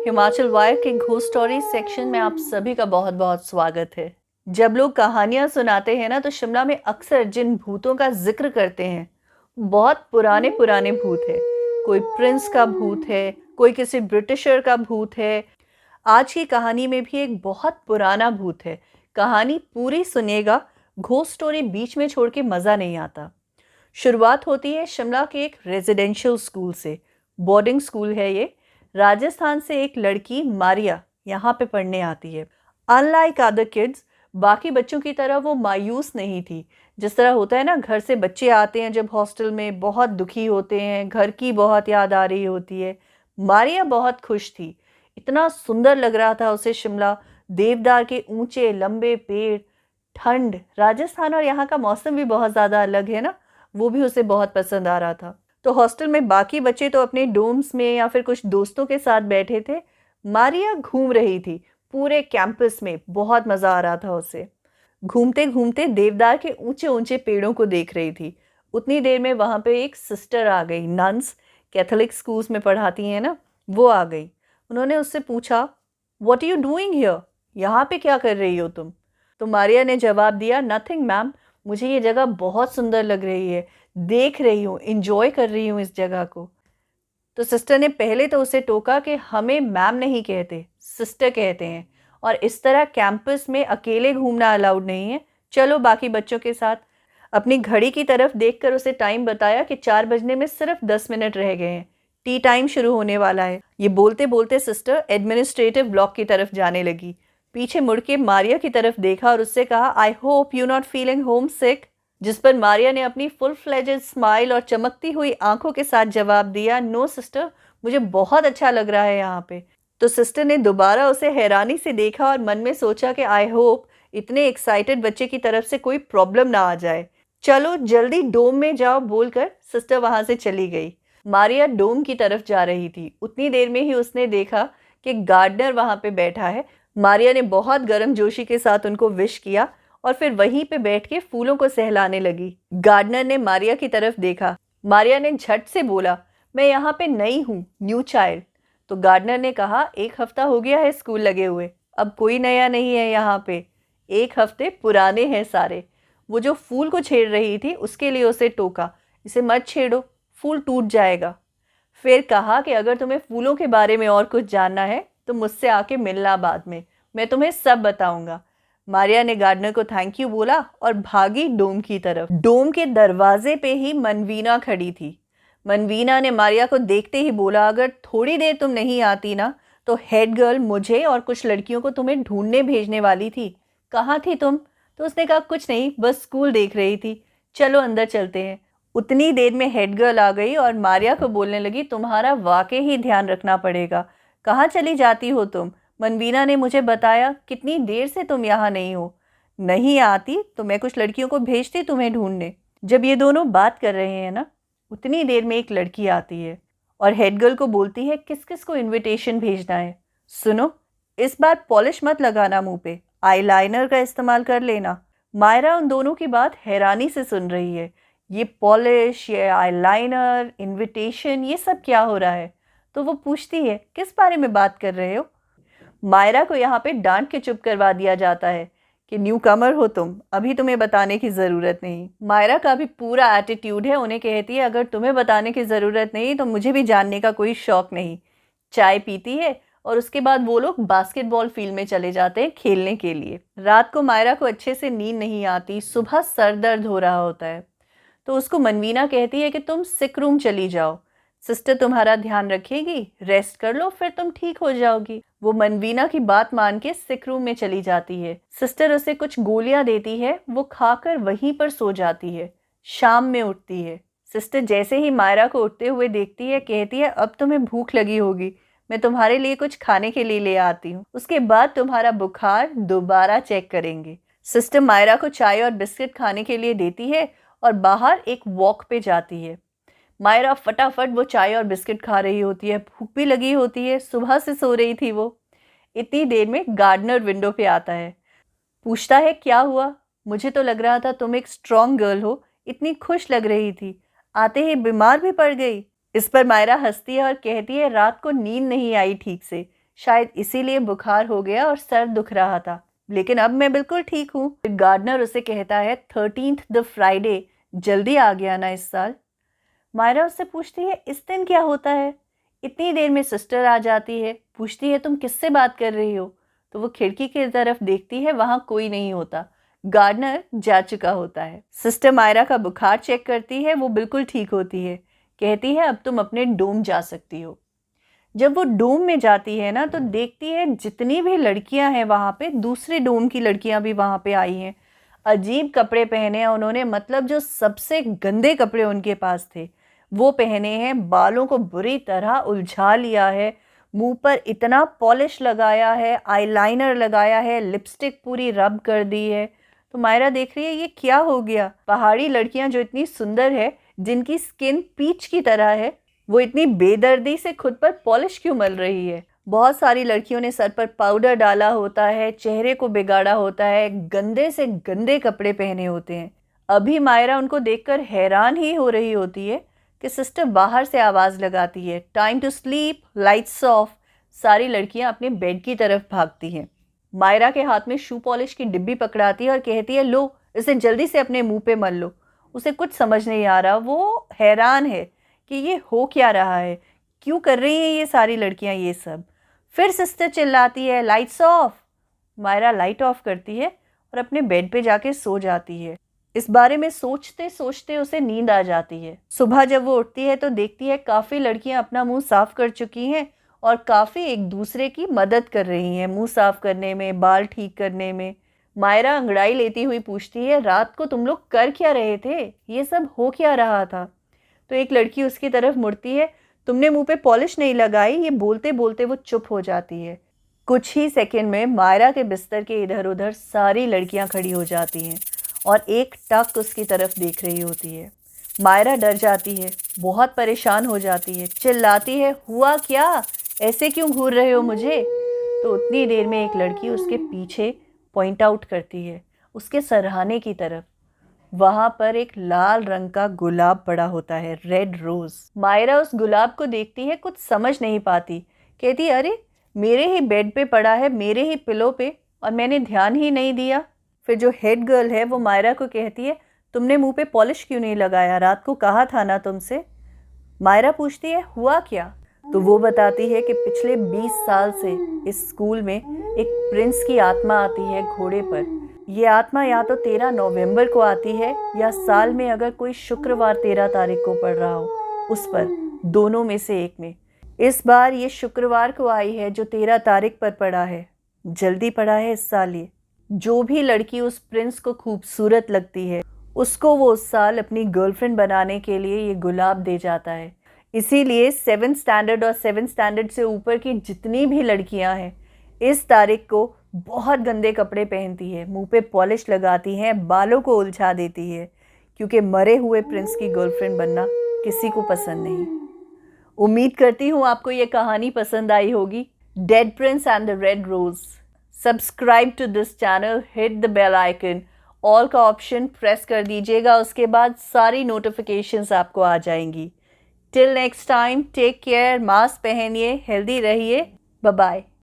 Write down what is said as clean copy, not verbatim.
Himachal wire के ghost story section में आप सभी का बहुत बहुत स्वागत है। जब लोग कहानियां सुनाते हैं ना तो शिमला में अक्सर जिन भूतों का जिक्र करते हैं बहुत पुराने पुराने भूत है। कोई प्रिंस का भूत है, कोई किसी ब्रिटिशर का भूत है। आज की कहानी में भी एक बहुत पुराना भूत है। कहानी पूरी सुनिएगा, घोस्ट स्टोरी बीच में छोड़ के मज़ा नहीं आता। शुरुआत होती है शिमला के एक रेजिडेंशियल स्कूल से। बोर्डिंग स्कूल है ये। राजस्थान से एक लड़की मारिया यहाँ पे पढ़ने आती है। अनलाइक अदर किड्स, बाकी बच्चों की तरह वो मायूस नहीं थी। जिस तरह होता है ना, घर से बच्चे आते हैं जब हॉस्टल में, बहुत दुखी होते हैं, घर की बहुत याद आ रही होती है। मारिया बहुत खुश थी। इतना सुंदर लग रहा था उसे शिमला। देवदार के ऊंचे लंबे पेड़, ठंड, राजस्थान और यहाँ का मौसम भी बहुत ज़्यादा अलग है ना, वो भी उसे बहुत पसंद आ रहा था। तो हॉस्टल में बाकी बच्चे तो अपने डोम्स में या फिर कुछ दोस्तों के साथ बैठे थे। मारिया घूम रही थी पूरे कैंपस में। बहुत मज़ा आ रहा था उसे। घूमते घूमते देवदार के ऊंचे ऊंचे पेड़ों को देख रही थी। उतनी देर में वहाँ पे एक सिस्टर आ गई। नन्स कैथोलिक स्कूल्स में पढ़ाती हैं ना, वो आ गई। उन्होंने उससे पूछा, what are you doing here? यहाँ पे क्या कर रही हो तुम? तो मारिया ने जवाब दिया, नथिंग मैम, मुझे ये जगह बहुत सुंदर लग रही है, देख रही हूँ, इंजॉय कर रही हूँ इस जगह को। तो सिस्टर ने पहले तो उसे टोका कि हमें मैम नहीं कहते, सिस्टर कहते हैं, और इस तरह कैंपस में अकेले घूमना अलाउड नहीं है, चलो बाकी बच्चों के साथ। अपनी घड़ी की तरफ देखकर उसे टाइम बताया कि 4 बजने में सिर्फ 10 मिनट रह गए हैं, टी टाइम शुरू होने वाला है। ये बोलते बोलते सिस्टर एडमिनिस्ट्रेटिव ब्लॉक की तरफ जाने लगी। पीछे मुड़ के मारिया की तरफ देखा और उससे कहा, I hope you not feeling home sick. जिस पर मारिया ने अपनी फुल फ्लेजेड स्माइल और चमकती हुई आंखों के साथ जवाब दिया, नो सिस्टर, मुझे बहुत अच्छा लग रहा है यहाँ पे। तो सिस्टर ने दोबारा उसे हैरानी से देखा और मन में सोचा कि आई होप इतने एक्साइटेड बच्चे की तरफ से कोई प्रॉब्लम ना आ जाए। चलो जल्दी डोम में जाओ बोलकर सिस्टर वहां से चली गई। मारिया डोम की तरफ जा रही थी। उतनी देर में ही उसने देखा कि गार्डनर वहां पे बैठा है। मारिया ने बहुत गर्मजोशी के साथ उनको विश किया और फिर वहीं पे बैठ के फूलों को सहलाने लगी। गार्डनर ने मारिया की तरफ देखा। मारिया ने झट से बोला, मैं यहाँ पे नई हूँ, न्यू चाइल्ड। तो गार्डनर ने कहा, 1 हफ्ता हो गया है स्कूल लगे हुए, अब कोई नया नहीं है यहाँ पे, 1 हफ्ते पुराने हैं सारे। वो जो फूल को छेड़ रही थी उसके लिए उसे टोका, इसे मत छेड़ो, फूल टूट जाएगा। फिर कहा कि अगर तुम्हें फूलों के बारे में और कुछ जानना है तो मुझसे आके मिलना बाद में, मैं तुम्हें सब बताऊंगा। मारिया ने गार्डनर को थैंक यू बोला और भागी डोम की तरफ। डोम के दरवाजे पे ही मनवीना खड़ी थी। मनवीना ने मारिया को देखते ही बोला, अगर थोड़ी देर तुम नहीं आती ना तो हेड गर्ल मुझे और कुछ लड़कियों को तुम्हें ढूंढने भेजने वाली थी। कहाँ थी तुम? तो उसने कहा, कुछ नहीं, बस स्कूल देख रही थी, चलो अंदर चलते हैं। उतनी देर में हेड गर्ल आ गई और मारिया को बोलने लगी, तुम्हारा वाकई ही ध्यान रखना पड़ेगा। कहाँ चली जाती हो तुम? मनवीना ने मुझे बताया कितनी देर से तुम यहाँ नहीं हो। नहीं आती तो मैं कुछ लड़कियों को भेजती तुम्हें ढूंढने। जब ये दोनों बात कर रहे हैं ना, उतनी देर में एक लड़की आती है और हेड गर्ल को बोलती है, किस किस को इनविटेशन भेजना है। सुनो, इस बार पॉलिश मत लगाना मुंह पे, आईलाइनर का इस्तेमाल कर लेना। मायरा उन दोनों की बात हैरानी से सुन रही है। ये पॉलिश, ये आईलाइनर, इनविटेशन, ये सब क्या हो रहा है? तो वो पूछती है, किस बारे में बात कर रहे हो? मायरा को यहाँ पे डांट के चुप करवा दिया जाता है कि न्यू कमर हो तुम, अभी तुम्हें बताने की ज़रूरत नहीं। मायरा का भी पूरा एटीट्यूड है, उन्हें कहती है, अगर तुम्हें बताने की ज़रूरत नहीं तो मुझे भी जानने का कोई शौक नहीं। चाय पीती है और उसके बाद वो लोग बास्केटबॉल फील्ड में चले जाते हैं खेलने के लिए। रात को मायरा को अच्छे से नींद नहीं आती, सुबह सर दर्द हो रहा होता है। तो उसको मनवीना कहती है कि तुम सिक रूम चली जाओ, सिस्टर तुम्हारा ध्यान रखेगी, रेस्ट कर लो, फिर तुम ठीक हो जाओगी। वो मनवीना की बात मान के सिक रूम में चली जाती है। सिस्टर उसे कुछ गोलियां देती है, वो खाकर वहीं पर सो जाती है। शाम में उठती है। सिस्टर जैसे ही मायरा को उठते हुए देखती है, कहती है, अब तुम्हें भूख लगी होगी, मैं तुम्हारे लिए कुछ खाने के लिए ले आती हूँ, उसके बाद तुम्हारा बुखार दोबारा चेक करेंगे। सिस्टर मायरा को चाय और बिस्किट खाने के लिए देती है और बाहर एक वॉक पे जाती है। मायरा फटाफट वो चाय और बिस्किट खा रही होती है, भूख भी लगी होती है, सुबह से सो रही थी वो। इतनी देर में गार्डनर विंडो पे आता है, पूछता है, क्या हुआ? मुझे तो लग रहा था तुम एक स्ट्रॉन्ग गर्ल हो, इतनी खुश लग रही थी, आते ही बीमार भी पड़ गई। इस पर मायरा हंसती है और कहती है, रात को नींद नहीं आई ठीक से, शायद इसीलिए बुखार हो गया और सर दुख रहा था, लेकिन अब मैं बिल्कुल ठीक हूँ। गार्डनर उसे कहता है 13th द फ्राइडे जल्दी आ गया ना इस साल। मायरा उससे पूछती है इस दिन क्या होता है। इतनी देर में सिस्टर आ जाती है, पूछती है तुम किससे बात कर रही हो। तो वो खिड़की की तरफ देखती है, वहां कोई नहीं होता, गार्डनर जा चुका होता है। सिस्टर मायरा का बुखार चेक करती है, वो बिल्कुल ठीक होती है। कहती है अब तुम अपने डोम जा सकती हो। जब वो डोम में जाती है ना तो देखती है जितनी भी लड़कियां हैं वहां पे, दूसरे डोम की लड़कियां भी वहां पे आई हैं। अजीब कपड़े पहने हैं उन्होंने, मतलब जो सबसे गंदे कपड़े उनके पास थे वो पहने हैं। बालों को बुरी तरह उलझा लिया है, मुंह पर इतना पॉलिश लगाया है, आईलाइनर लगाया है, लिपस्टिक पूरी रब कर दी है। तो मायरा देख रही है ये क्या हो गया। पहाड़ी लड़कियां जो इतनी सुंदर है, जिनकी स्किन पीच की तरह है, वो इतनी बेदर्दी से खुद पर पॉलिश क्यों मल रही है। बहुत सारी लड़कियों ने सर पर पाउडर डाला होता है, चेहरे को बिगाड़ा होता है, गंदे से गंदे कपड़े पहने होते हैं। अभी मायरा उनको देखकर हैरान ही हो रही होती है कि सिस्टर बाहर से आवाज लगाती है time to sleep, lights off. सारी लड़कियां अपने बेड की तरफ भागती हैं। मायरा के हाथ में शू पॉलिश की डिब्बी पकड़ाती है और कहती है लो इसे जल्दी से अपने मुंह पे मल लो। उसे कुछ समझ नहीं आ रहा, वो हैरान है कि ये हो क्या रहा है, क्यों कर रही हैं ये सारी लड़कियां ये सब। फिर सिस्टर चिल्लाती है lights off. Myra light off करती है और अपने बेड पे जाके सो जाती है। इस बारे में सोचते सोचते उसे नींद आ जाती है। सुबह जब वो उठती है तो देखती है काफ़ी लड़कियां अपना मुंह साफ कर चुकी हैं और काफ़ी एक दूसरे की मदद कर रही हैं मुंह साफ करने में, बाल ठीक करने में। मायरा अंगड़ाई लेती हुई पूछती है रात को तुम लोग कर क्या रहे थे, ये सब हो क्या रहा था। तो एक लड़की उसकी तरफ मुड़ती है, तुमने मुंह पे पॉलिश नहीं लगाई। ये बोलते बोलते वो चुप हो जाती है। कुछ ही सेकंड में मायरा के बिस्तर के इधर उधर सारी लड़कियां खड़ी हो जाती हैं और एक टक उसकी तरफ देख रही होती है। मायरा डर जाती है, बहुत परेशान हो जाती है, चिल्लाती है हुआ क्या, ऐसे क्यों घूर रहे हो मुझे। तो उतनी देर में एक लड़की उसके पीछे पॉइंट आउट करती है उसके सरहाने की तरफ। वहां पर एक लाल रंग का गुलाब पड़ा होता है, रेड रोज। मायरा उस गुलाब को देखती है, कुछ समझ नहीं पाती। कहती अरे मेरे ही बेड पे पड़ा है, मेरे ही पिलो पे, और मैंने ध्यान ही नहीं दिया। फिर जो हेड गर्ल है वो मायरा को कहती है तुमने मुंह पे पॉलिश क्यों नहीं लगाया, रात को कहा था ना तुमसे। मायरा पूछती है हुआ क्या। तो वो बताती है कि पिछले 20 साल से इस स्कूल में एक प्रिंस की आत्मा आती है घोड़े पर। ये आत्मा या तो 13 नवंबर को आती है या साल में अगर कोई शुक्रवार 13 तारीख को पड़ रहा हो उस पर, दोनों में से एक में। इस बार ये शुक्रवार को आई है जो 13 तारीख पर पड़ा है, जल्दी पड़ा है इस साल ये। जो भी लड़की उस प्रिंस को खूबसूरत लगती है उसको वो उस साल अपनी गर्लफ्रेंड बनाने के लिए ये गुलाब दे जाता है। इसीलिए 7th स्टैंडर्ड और 7th स्टैंडर्ड से ऊपर की जितनी भी लड़कियां हैं इस तारीख को बहुत गंदे कपड़े पहनती है, मुंह पे पॉलिश लगाती हैं, बालों को उलझा देती है, क्योंकि मरे हुए प्रिंस की गर्लफ्रेंड बनना किसी को पसंद नहीं। उम्मीद करती हूँ आपको ये कहानी पसंद आई होगी, dead prince and the red rose. Subscribe to this channel, hit the bell icon, all का ऑप्शन प्रेस कर दीजिएगा, उसके बाद सारी नोटिफिकेशंस आपको आ जाएंगी। Till next time, take care, mask पहनिए, हेल्दी रहिए, बाय बाय।